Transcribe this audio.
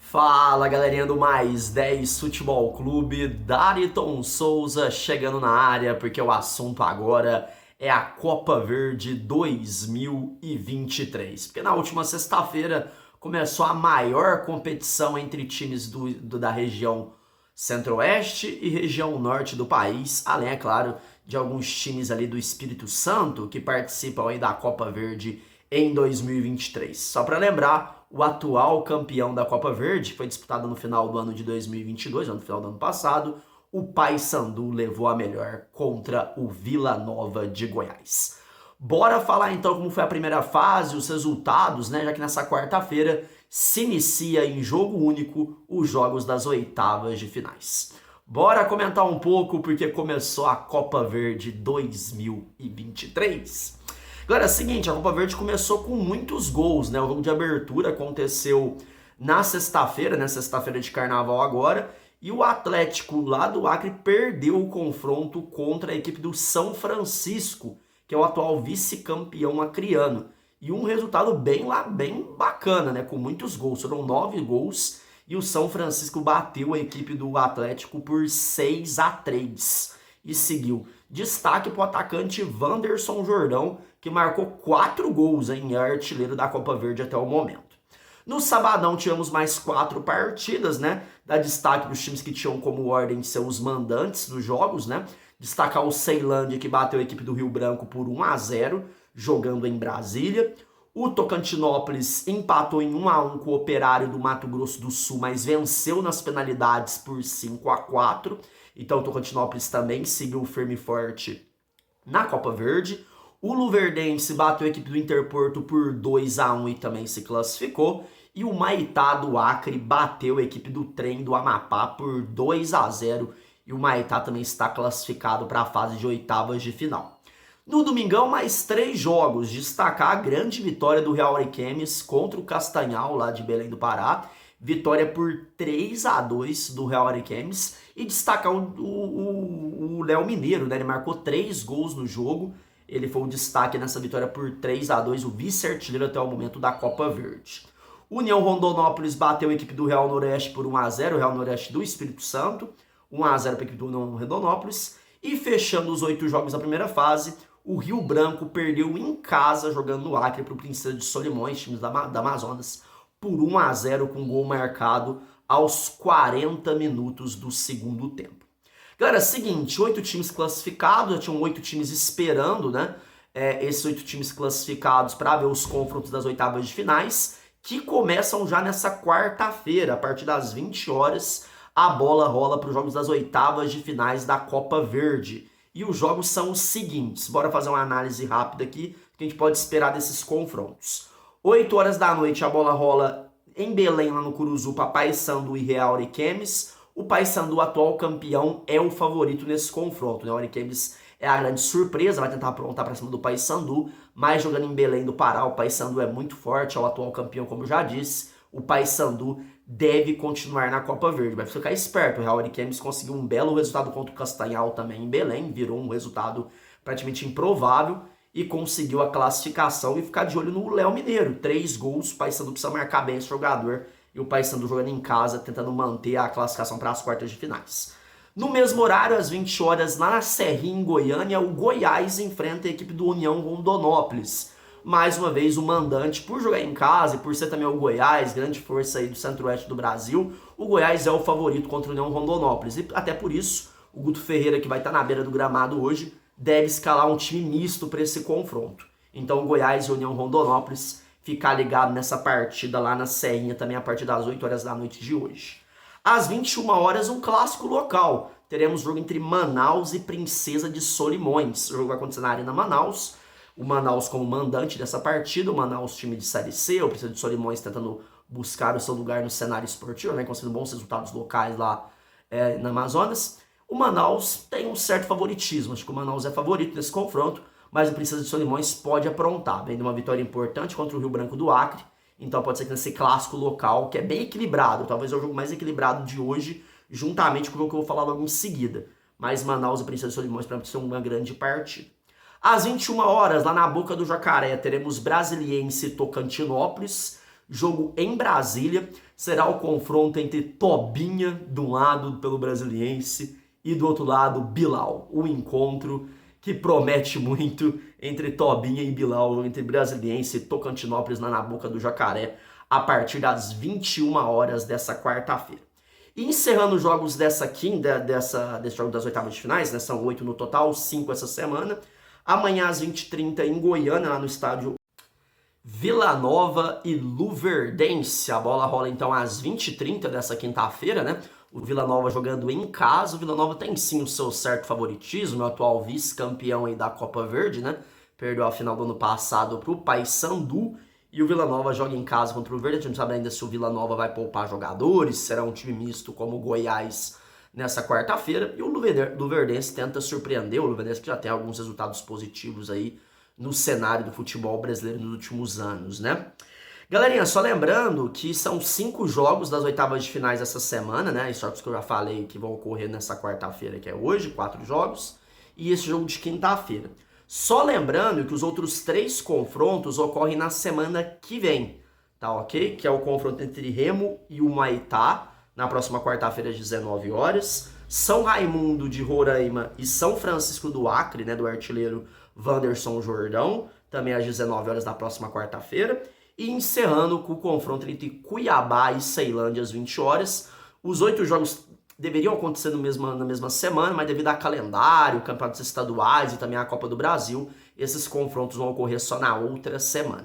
Fala galerinha do Mais 10 Futebol Clube, Dariton Souza chegando na área porque o assunto agora é a Copa Verde 2023. Porque na última sexta-feira começou a maior competição entre times da região Centro-Oeste e região Norte do país, além, é claro, de alguns times ali do Espírito Santo que participam aí da Copa Verde em 2023. Só para lembrar, o atual campeão da Copa Verde, que foi disputado no final do ano de 2022, no final do ano passado, o Paysandu levou a melhor contra o Vila Nova de Goiás. Bora falar então como foi a primeira fase, os resultados, né? Já que nessa quarta-feira se inicia em jogo único os jogos das oitavas de finais. Bora comentar um pouco porque começou a Copa Verde 2023. Agora é o seguinte, a Copa Verde começou com muitos gols, né? O jogo de abertura aconteceu na sexta-feira, né? Sexta-feira de carnaval agora, e o Atlético lá do Acre perdeu o confronto contra a equipe do São Francisco, que é o atual vice-campeão acreano. E um resultado bem bacana, né? Com muitos gols, foram 9 gols, e o São Francisco bateu a equipe do Atlético por 6-3 e seguiu. Destaque para o atacante Wanderson Jordão, que marcou 4 gols em artilheiro da Copa Verde até o momento. No sabadão tivemos mais 4 partidas, né? Dá destaque para os times que tinham como ordem ser os mandantes dos jogos, né? Destacar o Ceilândia, que bateu a equipe do Rio Branco por 1-0, jogando em Brasília. O Tocantinópolis empatou em 1-1 com o Operário do Mato Grosso do Sul, mas venceu nas penalidades por 5-4. Então o Tocantinópolis também seguiu firme e forte na Copa Verde. O Luverdense bateu a equipe do Interporto por 2-1 e também se classificou. E o Maitá do Acre bateu a equipe do Trem do Amapá por 2-0. E o Maitá também está classificado para a fase de oitavas de final. No domingão, mais 3 jogos. Destacar a grande vitória do Real Ariquemes contra o Castanhal, lá de Belém do Pará. Vitória por 3-2 do Real Ariquemes. E destacar o Léo Mineiro, né? Ele marcou 3 gols no jogo. Ele foi um destaque nessa vitória por 3-2, o vice-artilheiro até o momento da Copa Verde. União Rondonópolis bateu a equipe do Real Noroeste por 1-0, o Real Noroeste do Espírito Santo. 1-0 para a equipe do União Rondonópolis. E fechando os 8 jogos da primeira fase, o Rio Branco perdeu em casa, jogando no Acre, para o Princesa de Solimões, times da Amazonas, por 1-0 com gol marcado aos 40 minutos do segundo tempo. Galera, seguinte, 8 times classificados, já tinham 8 times esperando, né? Esses 8 times classificados para ver os confrontos das oitavas de finais, que começam já nessa quarta-feira, a partir das 20 horas, a bola rola para os jogos das oitavas de finais da Copa Verde. E os jogos são os seguintes, bora fazer uma análise rápida aqui, que a gente pode esperar desses confrontos. 8 horas da noite a bola rola em Belém, lá no Curuzu, para Paysandu e Real Ariquemes. O Paysandu, atual campeão, é o favorito nesse confronto, né? O Ariquemes é a grande surpresa, vai tentar aprontar para cima do Paysandu, mas jogando em Belém do Pará, o Paysandu é muito forte, é o atual campeão, como eu já disse. O Paysandu deve continuar na Copa Verde, vai ficar esperto. O Real Ariquemes conseguiu um belo resultado contra o Castanhal também em Belém, virou um resultado praticamente improvável e conseguiu a classificação e ficar de olho no Léo Mineiro. 3 gols, o Paysandu precisa marcar bem esse jogador e o Paysandu jogando em casa, tentando manter a classificação para as quartas de finais. No mesmo horário, às 20 horas, lá na Serrinha, em Goiânia, o Goiás enfrenta a equipe do União Rondonópolis. Mais uma vez, o mandante, por jogar em casa e por ser também o Goiás, grande força aí do centro-oeste do Brasil, o Goiás é o favorito contra o União Rondonópolis. E até por isso, o Guto Ferreira, que vai estar na beira do gramado hoje, deve escalar um time misto para esse confronto. Então, o Goiás e o União Rondonópolis ficar ligado nessa partida lá na Serrinha também a partir das 8 horas da noite de hoje. Às 21 horas, um clássico local. Teremos jogo entre Manaus e Princesa de Solimões. O jogo vai acontecer na Arena Manaus. O Manaus como mandante dessa partida, o Manaus time de Série C, o Princesa de Solimões tentando buscar o seu lugar no cenário esportivo, né, conseguindo bons resultados locais lá na Amazonas. O Manaus tem um certo favoritismo, acho que o Manaus é favorito nesse confronto, mas o Princesa de Solimões pode aprontar, vem de uma vitória importante contra o Rio Branco do Acre, então pode ser que nesse clássico local, que é bem equilibrado, talvez é o jogo mais equilibrado de hoje, juntamente com o jogo que eu vou falar logo em seguida, mas Manaus e Princesa de Solimões para mim ser uma grande partida. Às 21 horas, lá na Boca do Jacaré, teremos Brasiliense e Tocantinópolis, jogo em Brasília. Será o confronto entre Tobinha, de um lado pelo Brasiliense, e do outro lado Bilal. Um encontro que promete muito entre Tobinha e Bilal, entre Brasiliense e Tocantinópolis, lá na boca do Jacaré, a partir das 21 horas dessa quarta-feira. E encerrando os jogos desse jogo das oitavas de finais, né? São 8 no total, 5 essa semana. Amanhã às 20h30 em Goiânia, lá no estádio Vila Nova e Luverdense. A bola rola então às 20h30 dessa quinta-feira, né? O Vila Nova jogando em casa. O Vila Nova tem sim o seu certo favoritismo, o atual vice-campeão aí da Copa Verde, né? Perdeu a final do ano passado para o Paysandu. E o Vila Nova joga em casa contra o Verde. A gente não sabe ainda se o Vila Nova vai poupar jogadores, será um time misto como o Goiás nessa quarta-feira. E o Luverdense tenta surpreender, o Luverdense que já tem alguns resultados positivos aí no cenário do futebol brasileiro nos últimos anos, né? Galerinha, só lembrando que são 5 jogos das oitavas de finais essa semana, né? Os jogos que eu já falei que vão ocorrer nessa quarta-feira, que é hoje, 4 jogos, e esse jogo de quinta-feira. Só lembrando que os outros 3 confrontos ocorrem na semana que vem, tá ok? Que é o confronto entre Remo e o Maitá, na próxima quarta-feira às 19 horas. São Raimundo de Roraima e São Francisco do Acre, né, do artilheiro Wanderson Jordão, também às 19 horas da próxima quarta-feira. E encerrando com o confronto entre Cuiabá e Ceilândia às 20 horas. Os 8 jogos deveriam acontecer na mesma semana, mas devido a calendário, campeonatos estaduais e também a Copa do Brasil, esses confrontos vão ocorrer só na outra semana.